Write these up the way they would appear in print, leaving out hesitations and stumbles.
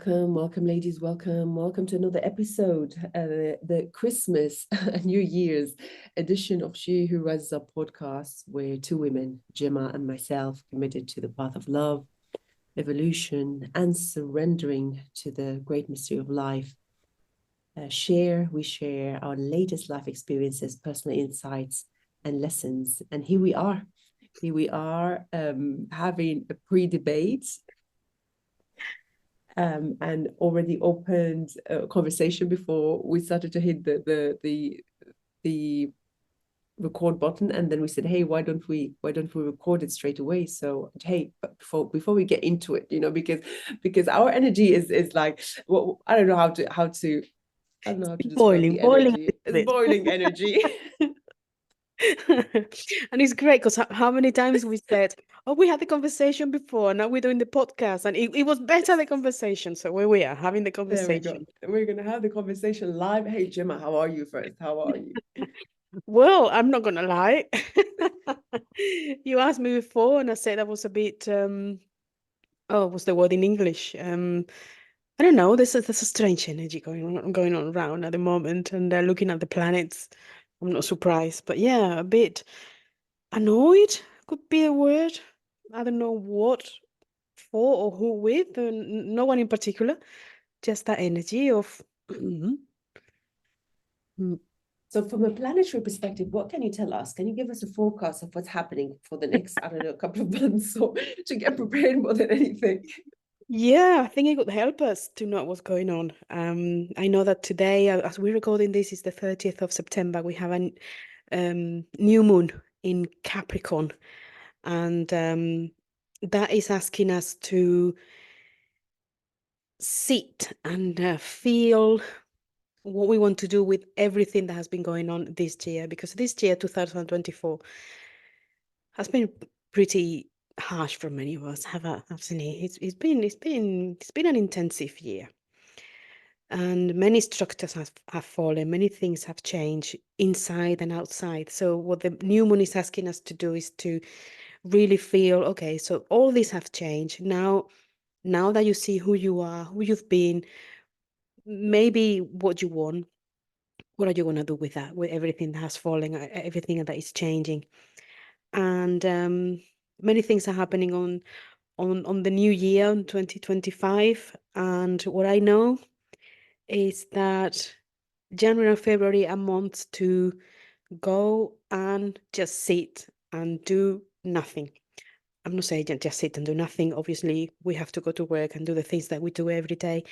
welcome, ladies. Welcome to another episode, the Christmas and New Year's edition of She Who Rises Up podcast, where two women, Gemma and myself, committed to the path of love, evolution, and surrendering to the great mystery of life. We share our latest life experiences, personal insights, and lessons. And here we are. Having a pre-debate and already opened a conversation before we started to hit the record button, and then we said, hey, why don't we record it straight away? So hey, but before we get into it, because our energy is like, well, I don't know how to describe boiling the energy. a It's bit. boiling energy. And it's great because how many times we said, oh, we had the conversation before, now we're doing the podcast, and it was better, the conversation. So here we are having the There we go. conversation. We're gonna have the conversation live. Hey, Gemma, how are you first? How are you? Well, I'm not gonna lie. You asked me before, and I said I was a bit what's the word in English? I don't know. There's a strange energy going on around at the moment, and looking at the planets, I'm not surprised. But yeah, a bit annoyed could be a word. I don't know what for or who with, no one in particular. Just that energy of. So from a planetary perspective, what can you tell us? Can you give us a forecast of what's happening for the next, I don't know, couple of months, or to get prepared more than anything? Yeah, I think it could help us to know what's going on. I know that today, as we're recording this, is the 30th of September. We have a new moon in Capricorn, and that is asking us to sit and feel what we want to do with everything that has been going on this year, because this year, 2024, has been pretty harsh for many of us. Hasn't it? It's been an intensive year, and many structures have fallen. Many things have changed inside and outside. So what the new moon is asking us to do is to really feel, okay, so all these have changed now that you see who you are, who you've been, maybe what you want. What are you going to do with that, with everything that has fallen, everything that is changing? And many things are happening on the new year, in 2025. And what I know is that January and February are months to go and just sit and do nothing. I'm not saying just sit and do nothing. Obviously, we have to go to work and do the things that we do every day.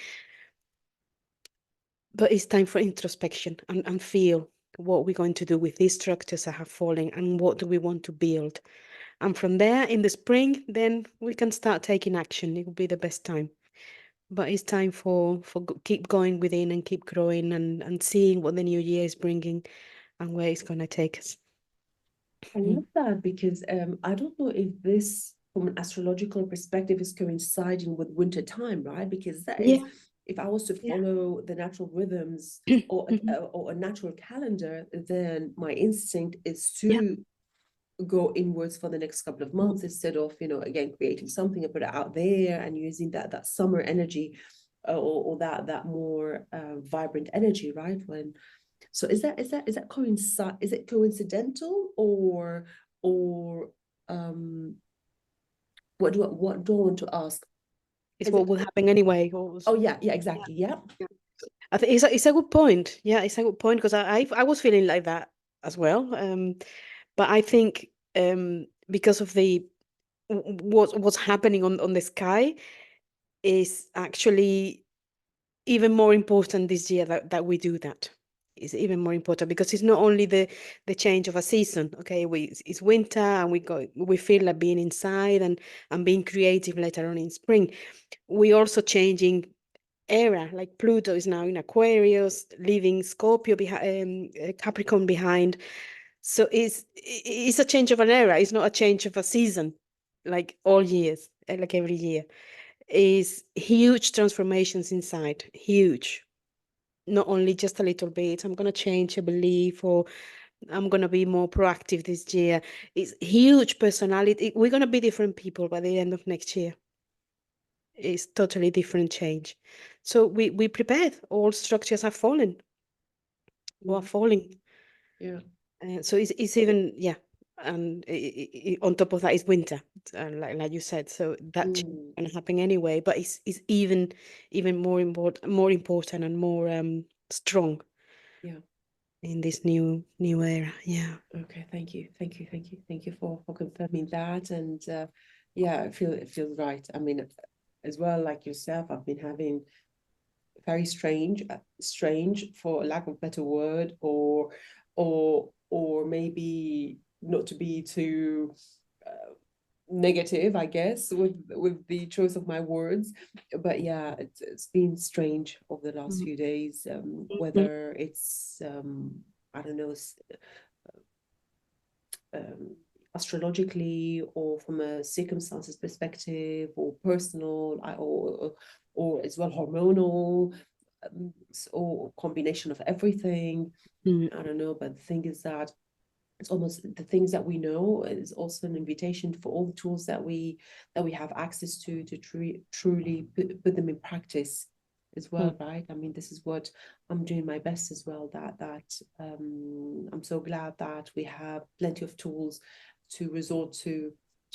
But it's time for introspection and feel what we're going to do with these structures that have fallen and what do we want to build. And from there, in the spring, then we can start taking action. It will be the best time. But it's time for keep going within and keep growing and seeing what the new year is bringing and where it's going to take us. I love that, because I don't know if this, from an astrological perspective, is coinciding with winter time, right? Because that is, Yeah, if I was to yeah. follow the natural rhythms or or a natural calendar, then my instinct is Yeah. to go inwards for the next couple of months, instead of, again, creating something and put it out there and using that summer energy, or that more vibrant energy, right? So is it coincidental, or um what do I want to ask? It's Is what it? will happen anyway. Oh yeah, Yeah. exactly. Yeah. Yeah. I think it's a good point. Yeah, it's a good point because I was feeling like that as well. But I think because of the what's happening on the sky is actually even more important this year that we do that. It's even more important because it's not only the change of a season. Okay, it's winter and we feel like being inside and being creative later on in spring. We also changing era, like Pluto is now in Aquarius, leaving Scorpio behind, Capricorn behind. So it's a change of an era. It's not a change of a season, like all years, like every year. Is huge transformations inside, huge. Not only just a little bit. I'm gonna change a belief, or I'm gonna be more proactive this year. It's huge personality. We're gonna be different people by the end of next year. is totally different change. So we prepared. All structures are fallen or are Mm, falling. yeah. So it's even, yeah, and on top of that is winter, like you said. So that change Mm, is gonna happen anyway. But it's even more important and more strong yeah. in this new era. Yeah. Okay. Thank you. Thank you. Thank you. Thank you for confirming that. And yeah, it feels right. I mean, as well, like yourself, I've been having very strange for lack of a better word, or maybe not to be too negative, I guess, with the choice of my words. But yeah, it's been strange over the last Mhm. few days. Mhm. Whether it's I don't know, um, astrologically or from a circumstances perspective or personal, or as well hormonal, or combination of everything. Mhm. I don't know, but the thing is that it's almost the things that we know is also an invitation for all the tools that we have access to truly put them in practice as well, right? I mean, this is what I'm doing my best as well, that I'm so glad that we have plenty of tools to resort to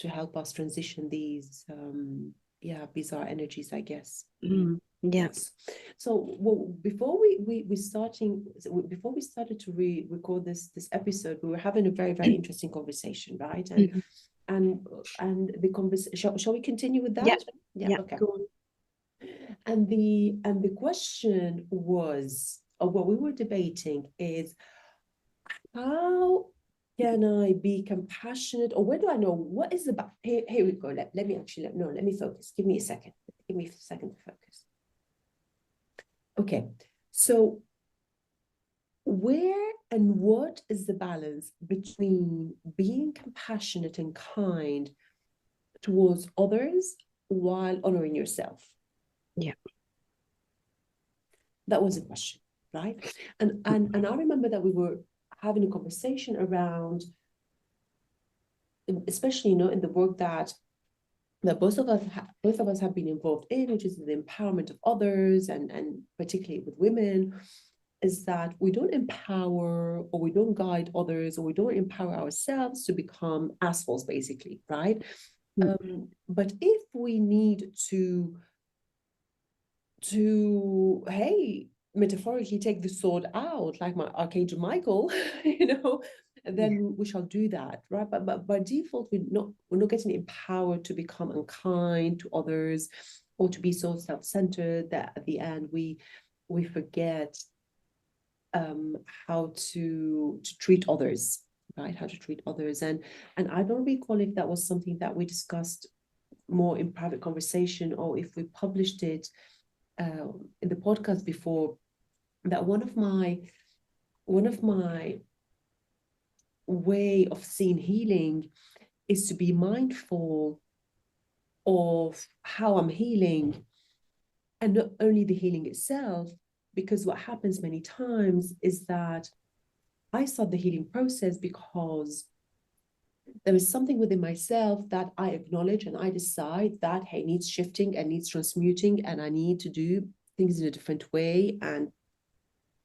help us transition these yeah, bizarre energies, I guess. Mhm. Yeah. Yes. So, well, before we started to record this episode, we were having a very interesting conversation, right? Mhm. And the conversation. Shall we continue with Yeah. that? Yeah. Yeah. Okay. Go on. And the question was, or what we were debating is, how can I be compassionate, or where do I know what is about? Here we go. Let me actually no. Let me focus. Give me a second. Give me a second to focus. Okay. So where and what is the balance between being compassionate and kind towards others while honoring yourself? Yeah. That was a question, right? And I remember that we were having a conversation around, especially in the work that both of us have been involved in, which is the empowerment of others, and particularly with women, is that we don't empower or we don't guide others or we don't empower ourselves to become assholes, basically, right? Mm. But if we need to hey, metaphorically take the sword out like my Archangel Michael, Yeah. then we shall do that, right? But by default, we're not getting empowered to become unkind to others or to be so self-centered that at the end we forget how to treat others, right? How to treat others, and I don't recall if that was something that we discussed more in private conversation or if we published it in the podcast before. That one of my way of seeing healing is to be mindful of how I'm healing, and not only the healing itself, because what happens many times is that I start the healing process because there is something within myself that I acknowledge and I decide that, hey, needs shifting and needs transmuting, and I need to do things in a different way, and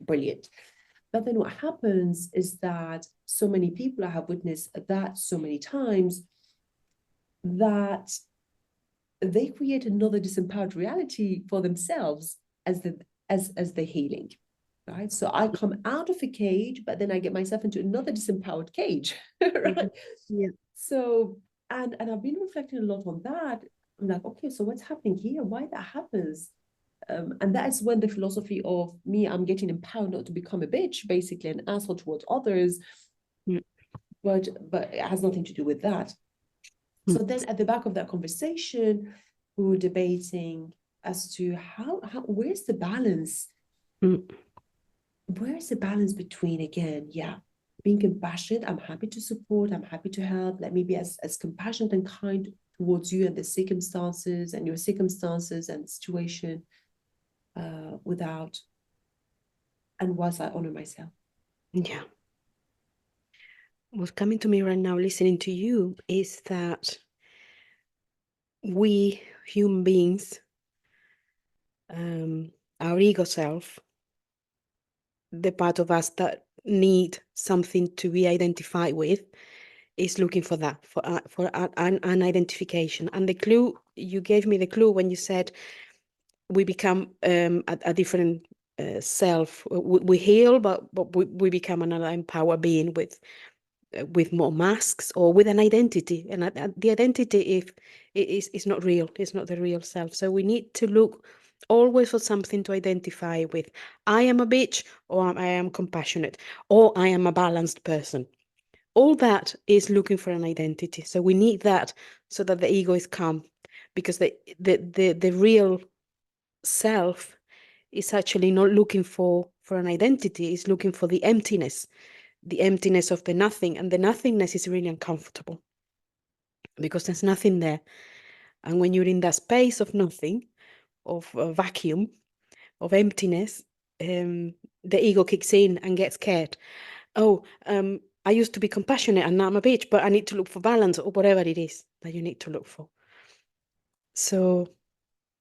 brilliant. But then what happens is that so many people, I have witnessed that so many times, that they create another disempowered reality for themselves as the healing. Right. So I come out of a cage, but then I get myself into another disempowered cage. Mhm. Right. Yeah. So, and I've been reflecting a lot on that. I'm like, okay, so what's happening here? Why that happens? And that is when the philosophy of me, I'm getting empowered not to become a bitch, basically an asshole towards others, Mm. but it has nothing to do with that. Mm. So then at the back of that conversation, we were debating as to how where's the balance? Mm. Where's the balance between, again, yeah, being compassionate, I'm happy to support, I'm happy to help, let me be as compassionate and kind towards you and the circumstances and your circumstances and the situation, without and whilst I honor myself. Yeah. What's coming to me right now, listening to you, is that we human beings our ego self, the part of us that need something to be identified with, is looking for that, for an identification. And the clue you gave me, the clue when you said we become a different self. We heal, but we become another empowered being with more masks or with an identity. And the identity is not real. It's not the real self. So we need to look always for something to identify with. I am a bitch, or I am compassionate, or I am a balanced person. All that is looking for an identity. So we need that so that the ego is calm, because the real self is actually not looking for an identity. It's looking for the emptiness of the nothing. And the nothingness is really uncomfortable because there's nothing there. And when you're in that space of nothing, of a vacuum, of emptiness, the ego kicks in and gets scared. Oh, I used to be compassionate and now I'm a bitch, but I need to look for balance, or whatever it is that you need to look for. So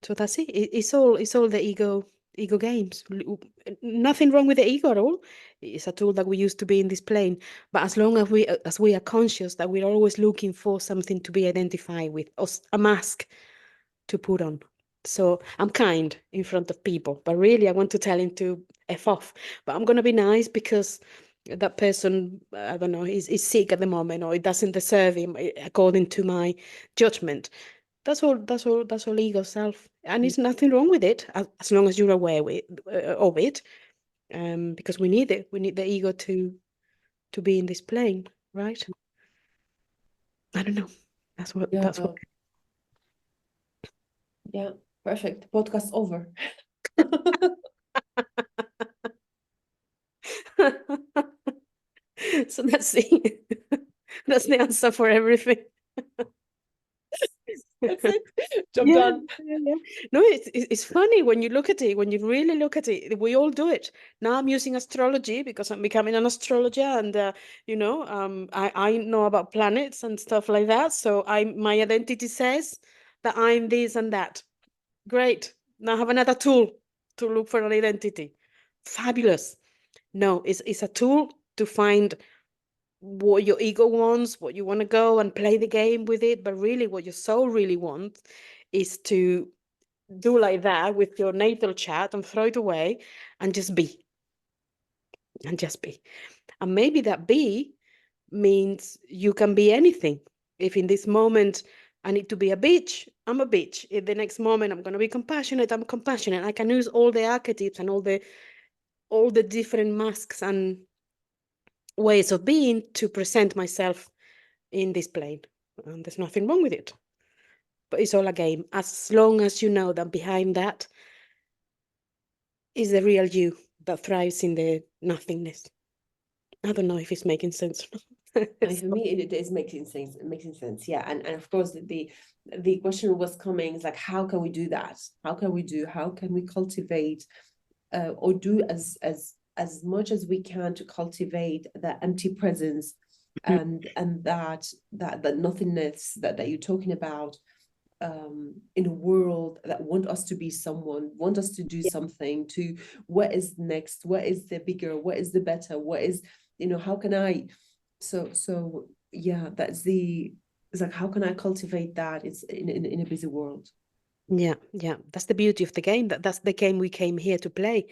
that's it. It's all the ego games. Nothing wrong with the ego at all. It's a tool that we use to be in this plane. But as long as we are conscious that we're always looking for something to be identified with, or a mask to put on. So I'm kind in front of people, but really I want to tell him to F off. But I'm gonna be nice because that person, I don't know, is sick at the moment, or it doesn't deserve him according to my judgment. That's all ego self. And there's nothing wrong with it, as long as you're aware of it. Because we need it. We need the ego to be in this plane, right? I don't know. That's what Yeah, that's what yeah, perfect. Podcast over. So that's that's the answer for everything. That's it. Job Yeah, done. yeah. No, it's funny when you look at it, when you really look at it, we all do it. Now I'm using astrology because I'm becoming an astrologer, and I know about planets and stuff like that. So my identity says that I'm this and that. Great. Now I have another tool to look for an identity. Fabulous. No, it's a tool to find what your ego wants, what you want to go and play the game with it. But really, what your soul really wants is to do like that with your natal chart and throw it away and just be. And just be. And maybe that be means you can be anything. If in this moment I need to be a bitch, I'm a bitch. In the next moment I'm going to be compassionate, I'm compassionate. I can use all the archetypes and all the different masks and ways of being to present myself in this plane. And there's nothing wrong with it. But it's all a game. As long as you know that behind that is the real you that thrives in the nothingness. I don't know if it's making sense. For me, it is making sense. Making sense, yeah. And of course, the question was coming is like, how can we do that? How can we cultivate or do as much as we can to cultivate that empty presence and that nothingness that you're talking about, in a world that want us to be someone, want us to do Yeah, something, to what is next, what is the bigger, what is the better, what is, how can I, so yeah, it's like, how can I cultivate that? It's in a busy world. yeah, yeah. That's the beauty of the game. That's the game we came here to play,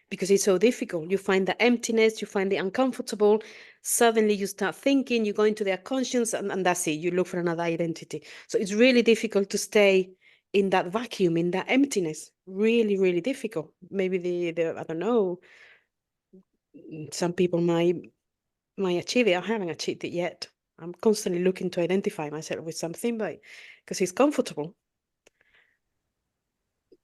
because it's so difficult. You find the emptiness, you find the uncomfortable. Suddenly you start thinking, you go into their conscience, and that's it. You look for another identity. So it's really difficult to stay in that vacuum, in that emptiness. Really, really difficult. Maybe the I don't know. Some people might achieve it. I haven't achieved it yet. I'm constantly looking to identify myself with something, but because it's comfortable.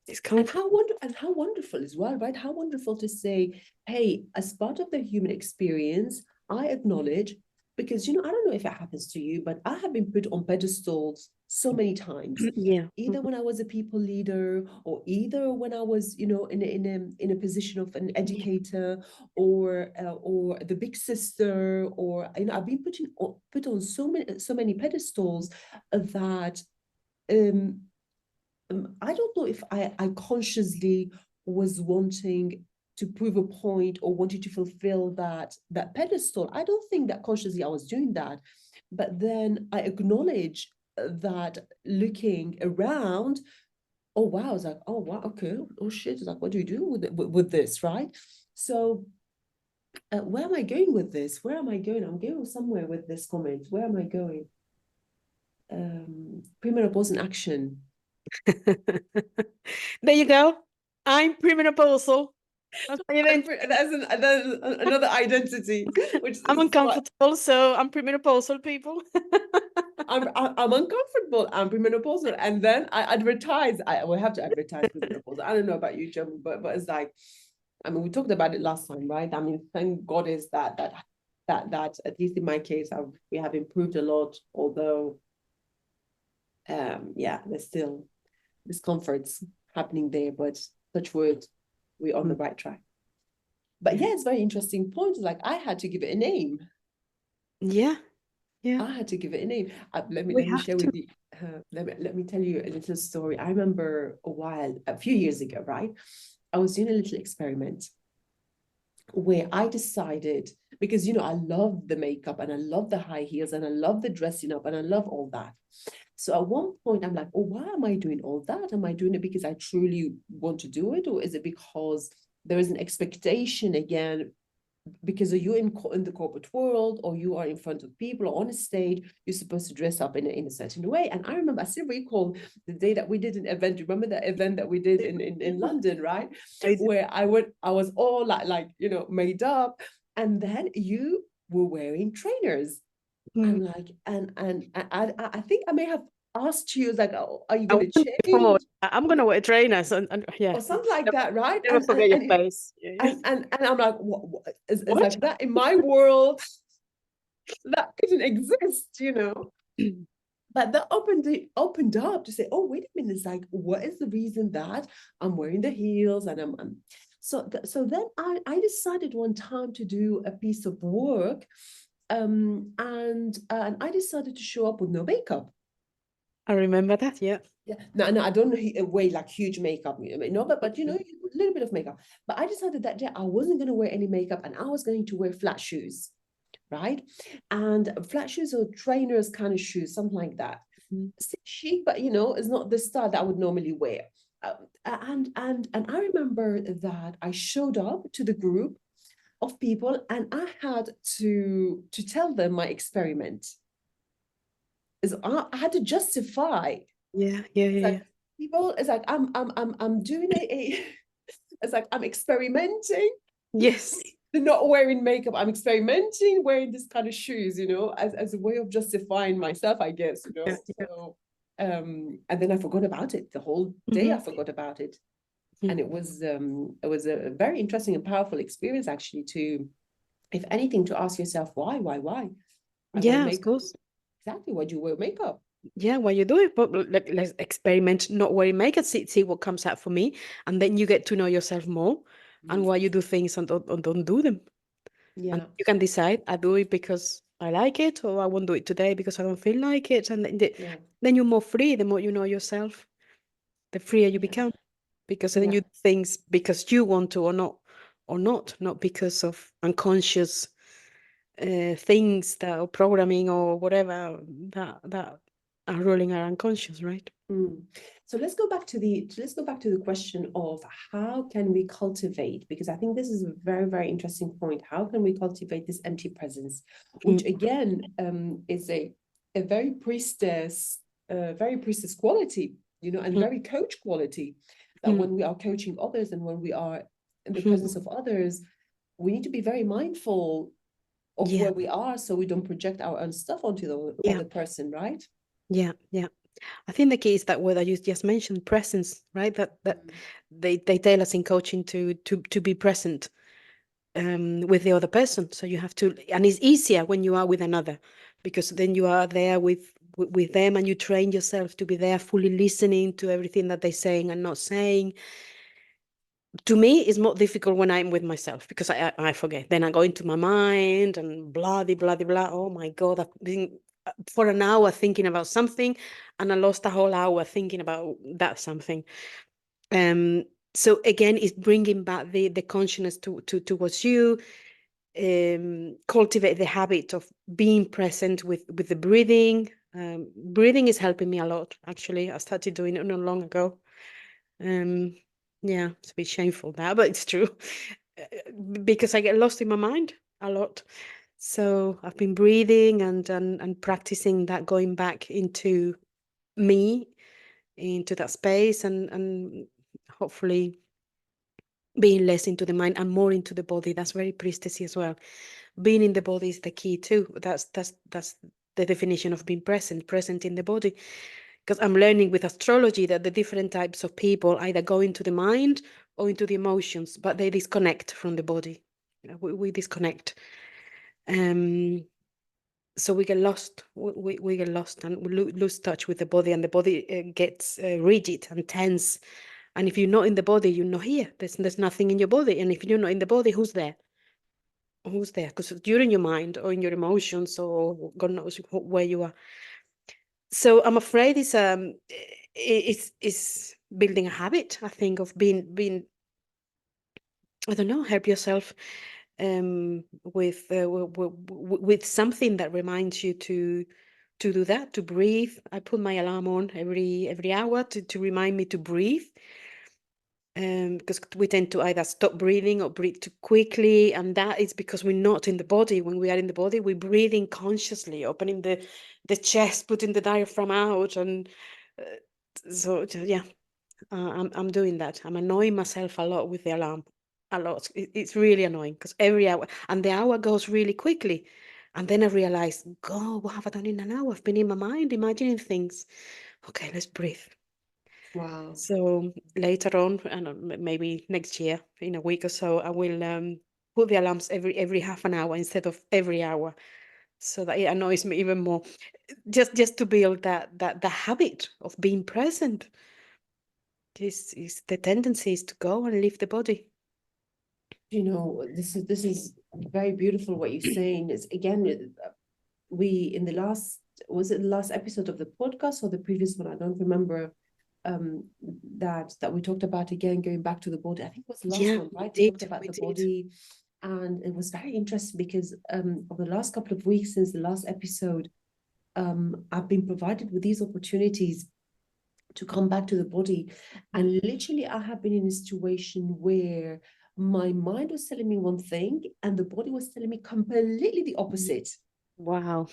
It's And comfortable. how wonderful as well, right? How wonderful to say, hey, as part of the human experience, I acknowledge, because I don't know if it happens to you, but I have been put on pedestals so many times, Yeah. either when I was a people leader, or either when I was, in a position of an Yeah. educator, or the big sister, or I've been put on so many pedestals that um I don't know if I consciously was wanting to prove a point or wanted to fulfill that pedestal. I don't think that consciously I was doing that. But then I acknowledge that looking around, oh wow, I was like, oh wow, okay, oh shit, it's like, what do you do with this, right? So where am I going with this? Where am I going? I'm going somewhere with this comment. Where am I going? Premenopause in action. There you go. I'm premenopausal. That's my identity. That's another identity, which I'm is what uncomfortable, so I'm premenopausal, people. I'm uncomfortable. I'm premenopausal, and then I advertise. I will have to advertise premenopausal. I don't know about you, Jem, but it's like, I mean, we talked about it last time, right? I mean, thank God is that at least in my case, we have improved a lot. Although, yeah, there's still discomforts happening there, but touch wood, we're on the right track. But yeah, it's very interesting point. Like I had to give it a name. Yeah, yeah. I had to give it a name. Let We me have share to. with you. Let me tell you a little story. I remember a few years ago, right? I was doing a little experiment where I decided, because I love the makeup and I love the high heels and I love the dressing up and I love all that. So at one point, I'm like, oh, why am I doing all that? Am I doing it because I truly want to do it? Or is it because there is an expectation again, because you're in the corporate world or you are in front of people or on a stage, you're supposed to dress up in a certain way. And I remember, I still recall the day that we did an event. Remember that event that we did in London, right? Where I was all made up. And then you were wearing trainers. I'm like, and I think I may have asked you, like, oh, are you I going to want before. change? I'm gonna wear trainers and yeah. Or something like that, right? Never forget your face. And I'm like, what? It's What? like that in my world, that couldn't exist. But that opened up to say, oh, wait a minute, it's like, what is the reason that I'm wearing the heels and so then I decided one time to do a piece of work, and I decided to show up with no makeup. I remember that, yeah. Yeah, no, I don't wear like huge makeup, but a little bit of makeup. But I decided that day I wasn't going to wear any makeup and I was going to wear flat shoes, right? And flat shoes or trainers kind of shoes, something like that. It's chic, but it's not the style that I would normally wear. And I remember that I showed up to the group of people and I had to tell them my experiment. I had to justify. Yeah. It's like people, it's like I'm doing it's like I'm experimenting. Yes. They're not wearing makeup. I'm experimenting wearing this kind of shoes, as a way of justifying myself, I guess, Yeah. So and then I forgot about it. The whole day I forgot about it. And it was a very interesting and powerful experience actually to, if anything, to ask yourself why I wear Yeah, of makeup. course. Exactly, why do you wear makeup? Yeah, why you do it, but let's experiment not wearing makeup, see what comes out for me, and then you get to know yourself more and why you do things and don't do them. And Yeah. you can decide, I do it because I like it, or I won't do it today because I don't feel like it. And Yeah. then you're more free. The more you know yourself, the freer you become, because then Yeah. you do things because you want to or not because of unconscious things that or programming or whatever that are ruling our unconscious, right? So let's go back to the question of how can we cultivate, because I think this is a very, very interesting point. How can we cultivate this empty presence, which again is a very priestess quality, and very coach quality, that when we are coaching others and when we are in the presence of others, we need to be very mindful of Yeah. where we are so we don't project our own stuff onto the other person, right? Yeah. I think the key is that word you just mentioned, presence, right? That they tell us in coaching to be present with the other person. So you have to, and it's easier when you are with another, because then you are there with them and you train yourself to be there, fully listening to everything that they're saying and not saying. To me, it's more difficult when I'm with myself because I forget. Then I go into my mind and blah, blah, blah, blah. Oh my God, for an hour thinking about something, and I lost a whole hour thinking about that something. So again, it's bringing back the consciousness towards you. Cultivate the habit of being present with the breathing. Breathing is helping me a lot, actually. I started doing it not long ago. Yeah, it's a bit shameful now, but it's true. Because I get lost in my mind a lot. So I've been breathing and practicing that, going back into me, into that space, and hopefully being less into the mind and more into the body. That's very priestessy as well. Being in the body is the key too. That's the definition of being present in the body. Because I'm learning with astrology that the different types of people either go into the mind or into the emotions, but they disconnect from the body. We disconnect. So we get lost. We get lost, and we lose touch with the body, and the body gets rigid and tense. And if you're not in the body, you're not here. There's nothing in your body. And if you're not in the body, who's there? Who's there? Because you're in your mind or in your emotions, or God knows where you are. So I'm afraid it's building a habit, I think, of being I don't know, help yourself with something that reminds you to do that, to breathe. I put my alarm on every hour to remind me to breathe. Because we tend to either stop breathing or breathe too quickly, and that is because we're not in the body. When we are in the body, we're breathing consciously, opening the chest, putting the diaphragm out, and yeah, I'm doing that. I'm annoying myself a lot with the alarm, a lot. It's really annoying because every hour, and the hour goes really quickly, and then I realize, God, what have I done in an hour? I've been in my mind imagining things. Okay, let's breathe. Wow. So later on, and maybe next year, in a week or so, I will put the alarms every half an hour instead of every hour, so that it annoys me even more. Just to build that the habit of being present. Is the tendency is to go and leave the body. You know, this is very beautiful what you're saying. Is again, we in the last, was it the last episode of the podcast or the previous one? I don't remember. That we talked about, again, going back to the body. I think it was the last Yeah, one, we right? We talked did. about We the did. body, and it was very interesting because over the last couple of weeks since the last episode, I've been provided with these opportunities to come back to the body, and literally I have been in a situation where my mind was telling me one thing and the body was telling me completely the opposite. Wow.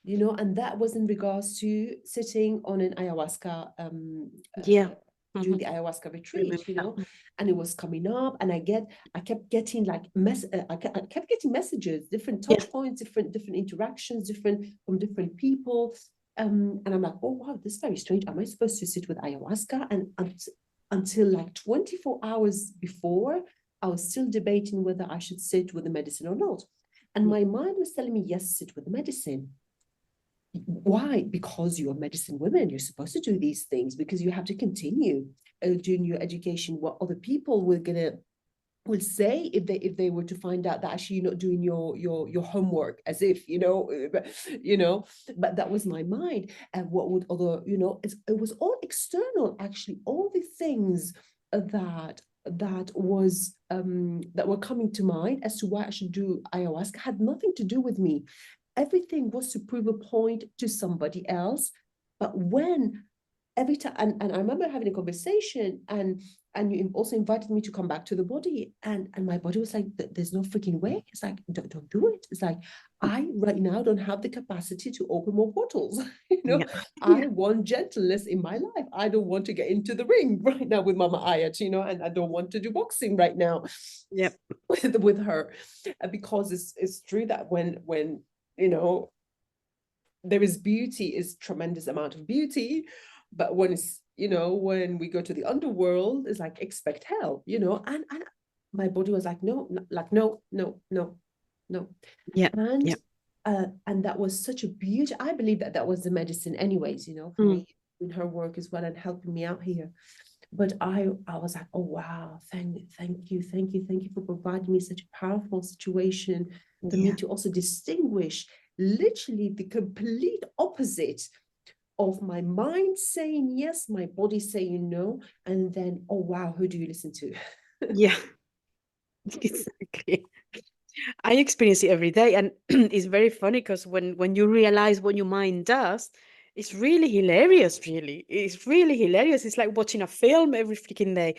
You know, and that was in regards to sitting on an ayahuasca Yeah. during the ayahuasca retreat, Remember you that. know, and it was coming up, and I kept getting like I kept getting messages, different Yeah. touch points, different interactions, different from different people, and I'm like, oh wow, this is very strange. Am I supposed to sit with ayahuasca? And until like 24 hours before, I was still debating whether I should sit with the medicine or not, and my mind was telling me, yes, sit with the medicine. Why? Because you're medicine women. You're supposed to do these things because you have to continue doing your education. What other people will say if they were to find out that actually you're not doing your homework, as if you know. But that was my mind. And what would other, it was all external, actually, all the things that were coming to mind as to why I should do ayahuasca had nothing to do with me. Everything was to prove a point to somebody else. But when every time, and I remember having a conversation, and you also invited me to come back to the body, and my body was like, there's no freaking way. It's like, don't do it. It's like, I right now don't have the capacity to open more portals. Yeah. I want gentleness in my life. I don't want to get into the ring right now with Mama Ayat, and I don't want to do boxing right now Yep. with her, because it's true that when there is beauty, is tremendous amount of beauty, but when we go to the underworld, it's like, expect hell, and my body was like, no, like, no, no, no, no. Yep. and Yep. and that was such a beauty. I believe that was the medicine anyways, for me, in her work as well, and helping me out here. But I was like, oh wow, thank you for providing me such a powerful situation for me Yeah. to also distinguish literally the complete opposite of my mind saying yes, my body saying no, and then, oh wow, who do you listen to? Yeah, exactly. I experience it every day, and it's very funny because when you realize what your mind does, it's really hilarious. Really, it's really hilarious. It's like watching a film every freaking day.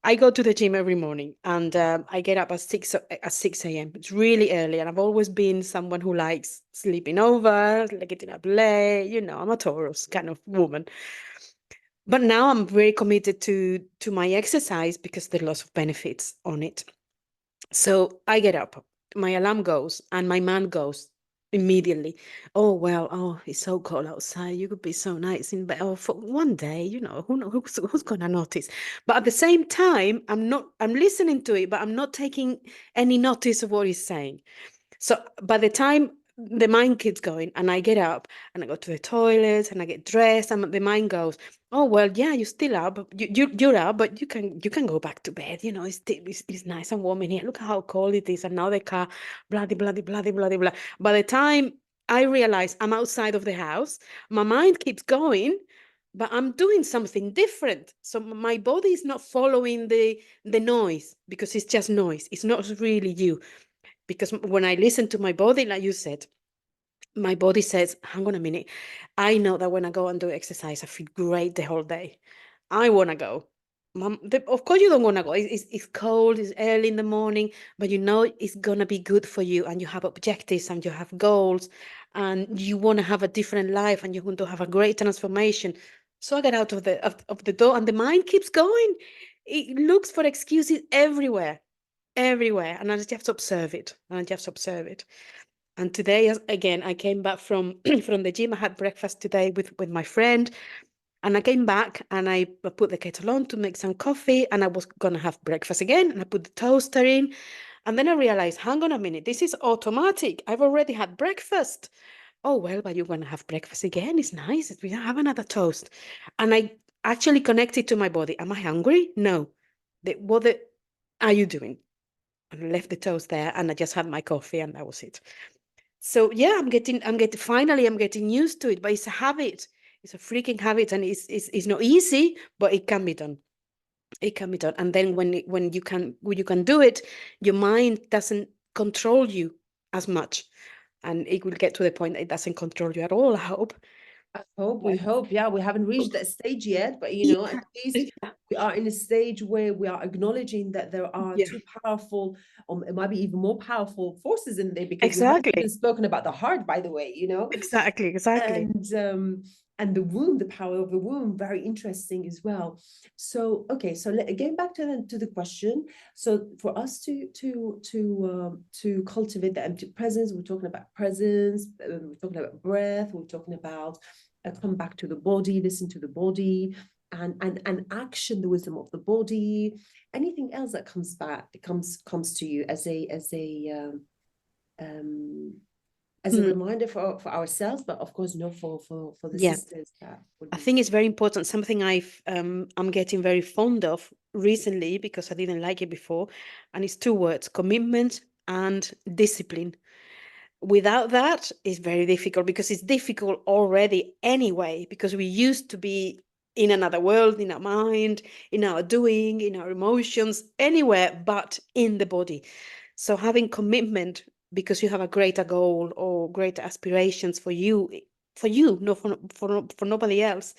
I go to the gym every morning, and I get up at 6 a.m. It's really early, and I've always been someone who likes sleeping over, like getting up late. I'm a Taurus kind of woman. But now I'm very committed to my exercise because there are lots of benefits on it. So I get up, my alarm goes, and my man goes immediately. Oh well, oh, it's so cold outside. You could be so nice in bed. Oh, for one day, who's gonna notice? But at the same time, I'm listening to it, but I'm not taking any notice of what he's saying. So by the time the mind keeps going and I get up and I go to the toilet and I get dressed and the mind goes, oh well, yeah, you're still up, you're up, but you can go back to bed. It's nice and warm in here. Look how cold it is, and now the car, blah blah blah blah blah blah blah. By the time I realize I'm outside of the house, my mind keeps going, but I'm doing something different. So my body is not following the noise because it's just noise. It's not really you. Because when I listen to my body, like you said, my body says, hang on a minute. I know that when I go and do exercise, I feel great the whole day. I want to go. Mom, of course, you don't want to go. It's cold, it's early in the morning, but you know it's going to be good for you. And you have objectives and you have goals and you want to have a different life and you want to have a great transformation. So I get out of the door and the mind keeps going. It looks for excuses everywhere, and I just have to observe it. And today, again, I came back from from the gym. I had breakfast today with my friend, and I came back and I put the kettle on to make some coffee, and I was gonna have breakfast again, and I put the toaster in, and then I realized, hang on a minute, this is automatic. I've already had breakfast. Oh well, but you're gonna have breakfast again. It's nice. We have another toast, and I actually connected to my body. Am I hungry? No. What are you doing? And I left the toast there and I just had my coffee and that was it. So yeah, finally I'm getting used to it, but it's a habit. It's a freaking habit and it's not easy, but it can be done. It can be done. And then when you can do it, your mind doesn't control you as much. And it will get to the point that it doesn't control you at all, I hope. We hope, yeah, we haven't reached that stage yet, but at Yeah. least we are in a stage where we are acknowledging that there are Yeah, two powerful, or it might be even more powerful forces in there, because we haven't even exactly. spoken about the heart, by the way, Exactly. and the womb, the power of the womb, very interesting as well. So okay, so getting back to the question. So for us to cultivate the empty presence, we're talking about presence, we're talking about breath, we're talking about come back to the body, listen to the body, and action the wisdom of the body. Anything else that comes back, comes to you um, as a Hmm. reminder for ourselves, but of course, for the Yeah. sisters that would I be. think it's very important. Something I'm getting very fond of recently because I didn't like it before, and it's two words: commitment and discipline. Without that, it's very difficult because it's difficult already anyway, because we used to be in another world, in our mind, in our doing, in our emotions, anywhere but in the body. So having commitment because you have a greater goal or greater aspirations for you, no for nobody else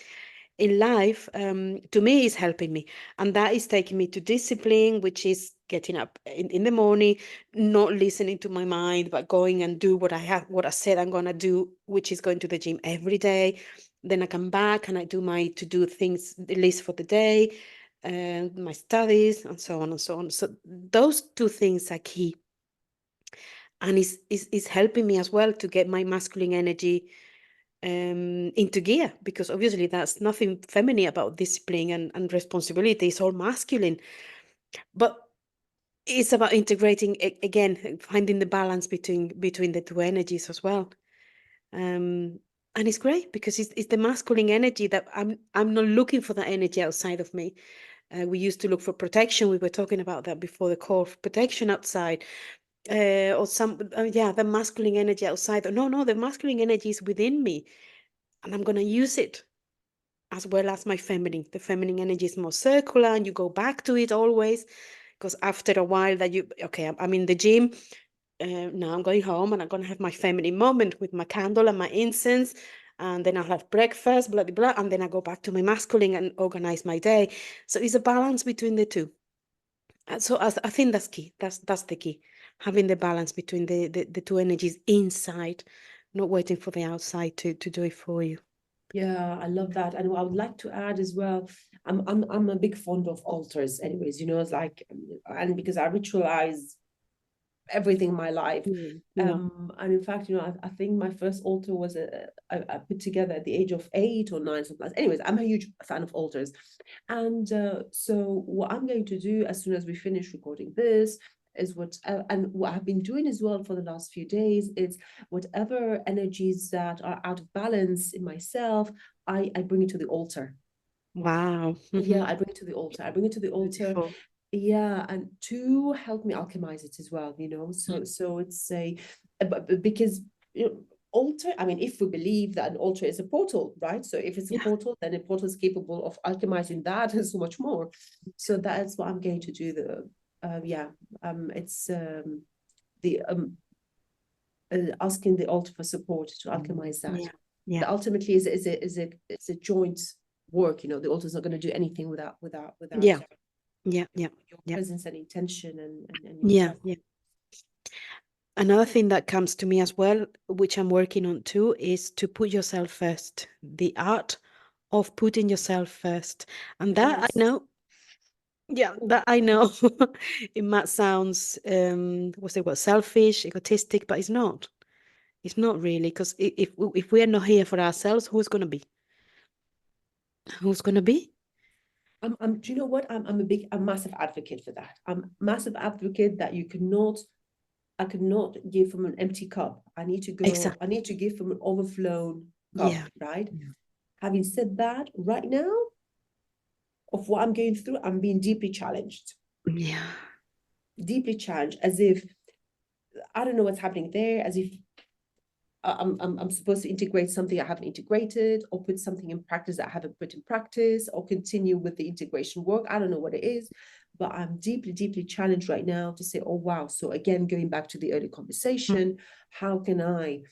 in life, to me is helping me, and that is taking me to discipline, which is getting up in the morning, not listening to my mind, but going and do what I said I'm going to do, which is going to the gym every day. Then I come back and I do my to do things, the list for the day, and my studies and so on and so on. So those two things are key, and is helping me as well to get my masculine energy into gear, because obviously that's nothing feminine about discipline and responsibility. It's all masculine, but it's about integrating again, finding the balance between the two energies as well. um and it's great because it's the masculine energy that I'm not looking for that energy outside of me. We used to look for protection. We were talking about that before the call, for protection outside. or some, yeah, the masculine energy outside. No, the masculine energy is within me, and I'm going to use it as well as my feminine. The feminine energy is more circular, and you go back to it always. Because after a while that okay, I'm in the gym, now I'm going home and I'm going to have my feminine moment with my candle and my incense, and then I'll have breakfast, blah, blah, blah, and then I go back to my masculine and organize my day. So it's a balance between the two. So I think that's key. That's the key. Having the balance between the two energies inside, not waiting for the outside to do it for you. Yeah, I love that. And I would like to add as well, I'm a big fond of altars anyways, it's like, and because I ritualize everything in my life. Yeah. And in fact, I think my first altar was I put together at the age of 8 or 9, something like that. Anyways, I'm a huge fan of altars. And so what I'm going to do as soon as we finish recording this is and what I've been doing as well for the last few days is whatever energies that are out of balance in myself, I bring it to the altar. Wow. Yeah, I bring it to the altar. I bring it to the altar. Beautiful. Yeah, and to help me alchemize it as well, so it's because altar, I mean, if we believe that an altar is a portal, right? So if it's a Yeah. portal, then a portal is capable of alchemizing that and so much more. So that's what I'm going to do. It's the asking the altar for support to alchemize that. Yeah. Yeah. But ultimately is a joint work. The altar's not going to do anything without Yeah. Yeah. Yeah. your Yeah. presence and intention and your Yeah. presence. Yeah. Another thing that comes to me as well, which I'm working on too, is to put yourself first. The art of putting yourself first. And that I Yes. know, yeah, that I know it might sounds what's it, what, selfish, egotistic, but it's not. It's not really, because if we are not here for ourselves, who's gonna be? Who's gonna be? Do you know what? I'm a massive advocate for that. I'm a massive advocate that I could not give from an empty cup. I need Exactly. to give from an overflown cup, Yeah. right? Yeah. Having said that, right now, of what I'm going through, I'm being Yeah. deeply challenged, as if I don't know what's happening there, as if I'm supposed to integrate something I haven't integrated, or put something in practice that I haven't put in practice, or continue with the integration work. I don't know what it is, but I'm deeply, deeply challenged right now to say, oh, wow. So again, going back to the early conversation, how can I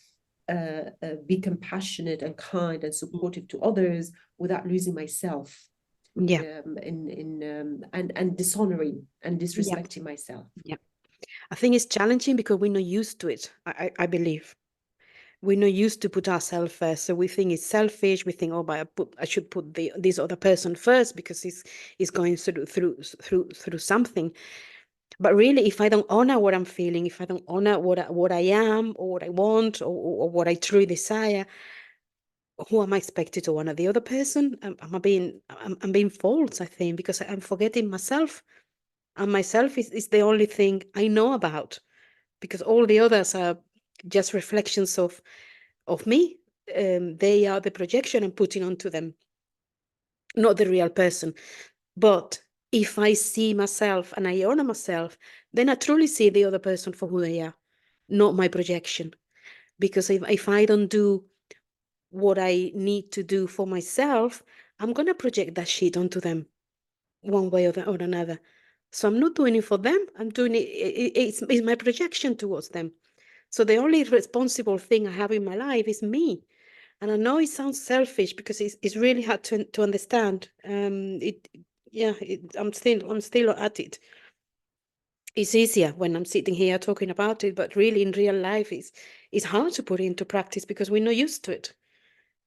be compassionate and kind and supportive to others without losing myself Yeah. and dishonoring and Yeah. disrespecting myself? Yeah. I think it's challenging because we're not used to it. I believe we're not used to put ourselves first, so we think it's selfish. We think, oh, but I should put this other person first because he's going through something. But really, if I don't honor what I'm feeling, if I don't honor what I am or what I want or what I truly desire, who am I expected to honor? The other person? I'm being false, I think, because I'm forgetting myself, and myself is the only thing I know about, because all the others are just reflections of me. They are the projection I'm putting onto them, not the real person. But if I see myself and I honor myself, then I truly see the other person for who they are, not my projection. Because if I don't do what I need to do for myself, I'm going to project that shit onto them one way or another. So I'm not doing it for them. I'm doing it's my projection towards them. So the only responsible thing I have in my life is me. And I know it sounds selfish because it's really hard to understand. I'm still at it. It's easier when I'm sitting here talking about it, but really in real life, it's hard to put it into practice because we're not used to it.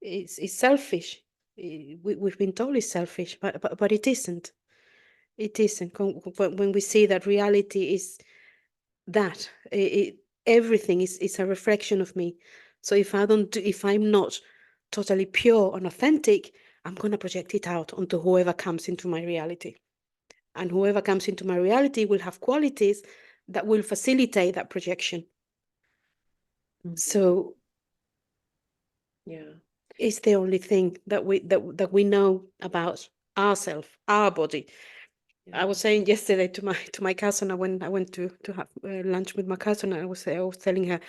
It's selfish. We've been told it's selfish, but it isn't. It isn't. When we see that reality is that everything is a reflection of me. So if I'm not totally pure and authentic, I'm gonna project it out onto whoever comes into my reality, and whoever comes into my reality will have qualities that will facilitate that projection. So Yeah. it's the only thing that we know about ourselves, our body. I was saying yesterday to my cousin, I went to have lunch with my cousin. I was telling her,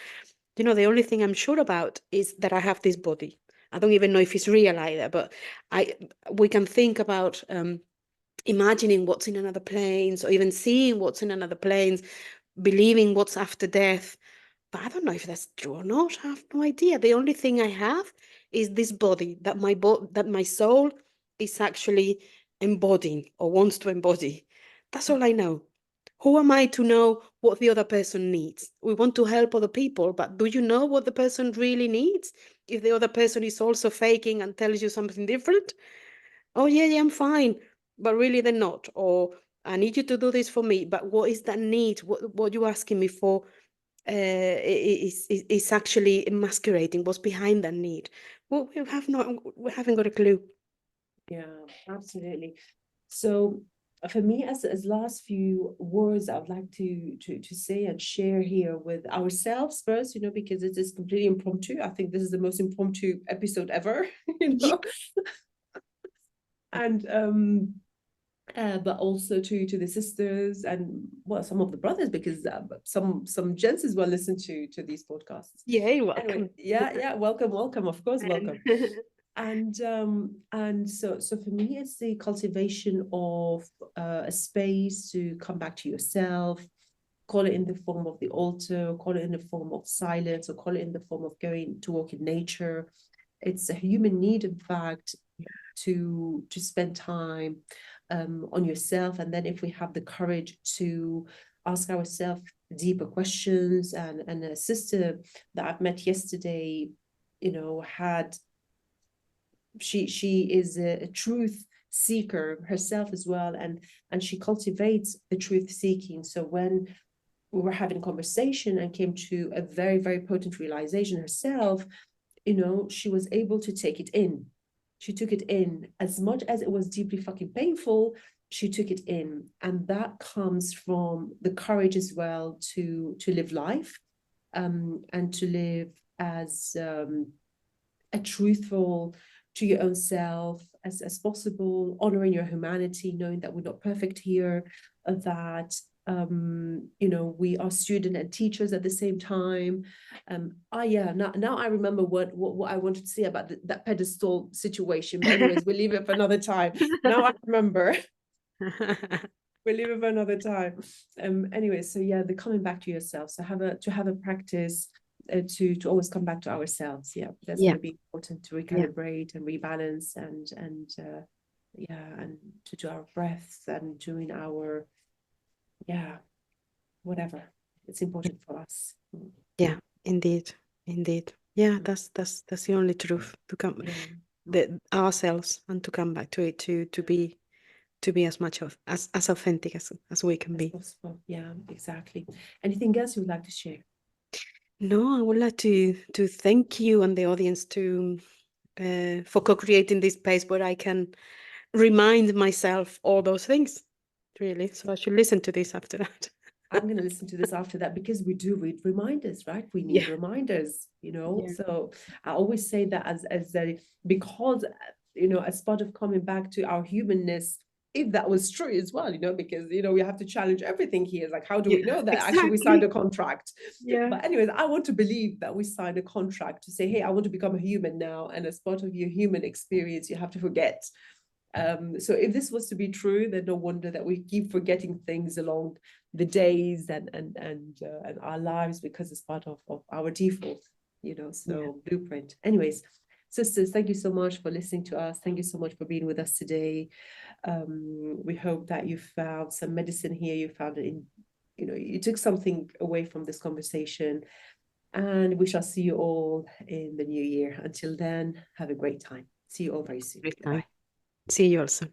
the only thing I'm sure about is that I have this body. I don't even know if it's real either, but we can think about imagining what's in another planes, or even seeing what's in another planes, believing what's after death. But I don't know if that's true or not. I have no idea. The only thing I have is this body that my soul is actually embodying or wants to embody. That's all I know. Who am I to know what the other person needs? We want to help other people, but do you know what the person really needs? If the other person is also faking and tells you something different, oh yeah, I'm fine, but really they're not. Or I need you to do this for me, but what is that need? What you asking me for? Is actually masquerading what's behind that need. Well, we haven't got a clue. Yeah, absolutely. So for me, as last few words, I would like to say and share here with ourselves first, because it is completely impromptu. I think this is the most impromptu episode ever, and but also to the sisters and some of the brothers, because some gents as well listen to these podcasts. Yeah, you're Anyway, welcome. welcome, of course, welcome. And so for me, it's the cultivation of a space to come back to yourself, call it in the form of the altar, call it in the form of silence, or call it in the form of going to walk in nature. It's a human need, in fact, to spend time on yourself. And then if we have the courage to ask ourselves deeper questions, and a sister that I've met yesterday, had she is a truth seeker herself as well, and she cultivates the truth seeking. So when we were having conversation and came to a very, very potent realization herself, she was able to take it in. She took it in, as much as it was deeply fucking painful. She took it in, and that comes from the courage as well to live life, and to live as a truthful to your own self as possible, honoring your humanity, knowing that we're not perfect here, that we are student and teachers at the same time. Now I remember what I wanted to say about that pedestal situation, but anyways, we'll leave it for another time. Now I remember. We'll leave it for another time. Anyway, so yeah, the coming back to yourself. So to have a practice to always come back to ourselves. Yeah, that's going to be important to recalibrate and rebalance, and and to do our breaths and doing our whatever. It's important for us. Yeah, indeed. Yeah, that's the only truth, to come ourselves, and to come back to it, to be as much of as authentic as we can be. Possible. Yeah, exactly. Anything else you would like to share? No, I would like to thank you and the audience for co-creating this space where I can remind myself all those things, really. So I should listen to this after that. I'm going to listen to this after that, because we do read reminders, right? We need reminders, So I always say that because, as part of coming back to our humanness, if that was true as well, because, we have to challenge everything here. Like, how do we know that actually we signed a contract? But anyways, I want to believe that we signed a contract to say, hey, I want to become a human now. And as part of your human experience, you have to forget. So if this was to be true, then no wonder that we keep forgetting things along the days and our lives, because it's part of our default, blueprint. Anyways, sisters, thank you so much for listening to us. Thank you so much for being with us today. We hope that you found some medicine here. You found it you took something away from this conversation, and we shall see you all in the new year. Until then, have a great time. See you all very soon. Bye. See you all soon.